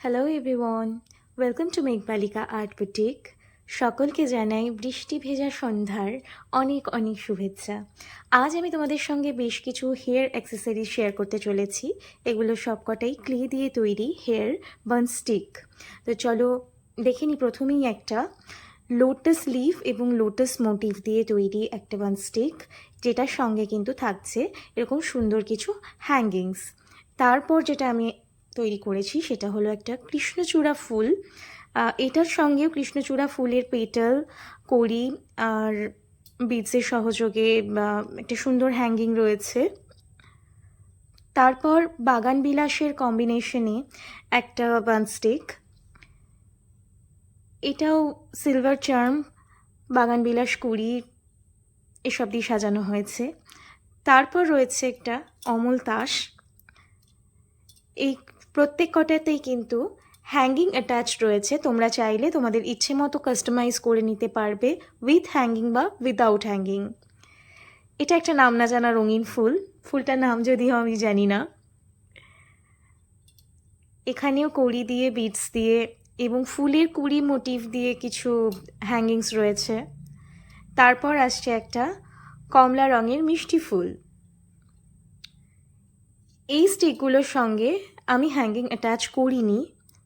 Hello everyone, welcome to মেঘবালিকা art boutique. সকলকে জানাই বৃষ্টি ভেজা সন্ধ্যার অনেক অনেক শুভেচ্ছা। আজ আমি তোমাদের সঙ্গে বেশ কিছু হেয়ার অ্যাক্সেসরিজ শেয়ার করতে চলেছি। এগুলো সবকটাই ক্লে দিয়ে তৈরি হেয়ার বান স্টিক। তো চলো দেখে নিই। প্রথমেই একটা লোটাস লিফ এবং লোটাস মোটিভ দিয়ে তৈরি একটা বান স্টিক, যেটার সঙ্গে কিন্তু থাকছে এরকম সুন্দর কিছু হ্যাঙ্গিংস। তারপর যেটা আমি তৈরি করেছি সেটা হলো একটা কৃষ্ণচূড়া ফুল। এটার সঙ্গেও কৃষ্ণচূড়া ফুলের পেটাল, কড়ি আর বিটসের সহযোগে একটা সুন্দর হ্যাঙ্গিং রয়েছে। তারপর বাগান বিলাসের কম্বিনেশনে একটা বান স্টিক, এটাও সিলভার চার্ম, বাগান বিলাস কুড়ি এসব দিয়ে সাজানো হয়েছে। তারপর রয়েছে একটা অমল তাস। এই প্রত্যেক কটাতেই কিন্তু হ্যাঙ্গিং অ্যাটাচড রয়েছে। তোমরা চাইলে তোমাদের ইচ্ছে মতো কাস্টমাইজ করে নিতে পারবে, উইথ হ্যাঙ্গিং বা উইদাউট হ্যাঙ্গিং। এটা একটা নাম না জানা রঙিন ফুল, ফুলটার নাম যদিও আমি জানি না। এখানেও কড়ি দিয়ে, বিটস দিয়ে এবং ফুলের কুড়ি মোটিভ দিয়ে কিছু হ্যাঙ্গিংস রয়েছে। তারপর আসছে একটা কমলা রঙের মিষ্টি ফুল। এই স্টিকগুলোর সঙ্গে আমি হ্যাঙ্গিং অ্যাটাচ করিনি।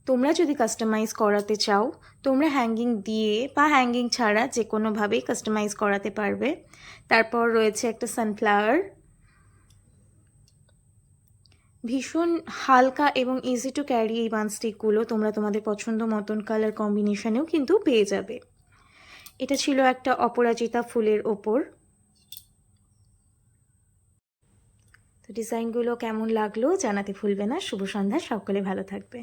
তোমরা যদি কাস্টমাইজ করাতে চাও, তোমরা হ্যাঙ্গিং দিয়ে বা হ্যাঙ্গিং ছাড়া যে কোনোভাবেই কাস্টমাইজ করাতে পারবে। তারপর রয়েছে একটা সানফ্লাওয়ার। ভীষণ হালকা এবং ইজি টু ক্যারি এই বান স্টিকগুলো তোমরা তোমাদের পছন্দ মতন কালার কম্বিনেশনেও কিন্তু পেয়ে যাবে। এটা ছিল একটা অপরাজিতা ফুলের ওপর। তো ডিজাইনগুলো কেমন লাগলো জানাতে ভুলবে না। শুভ সন্ধ্যা, সকলে ভালো থাকবে।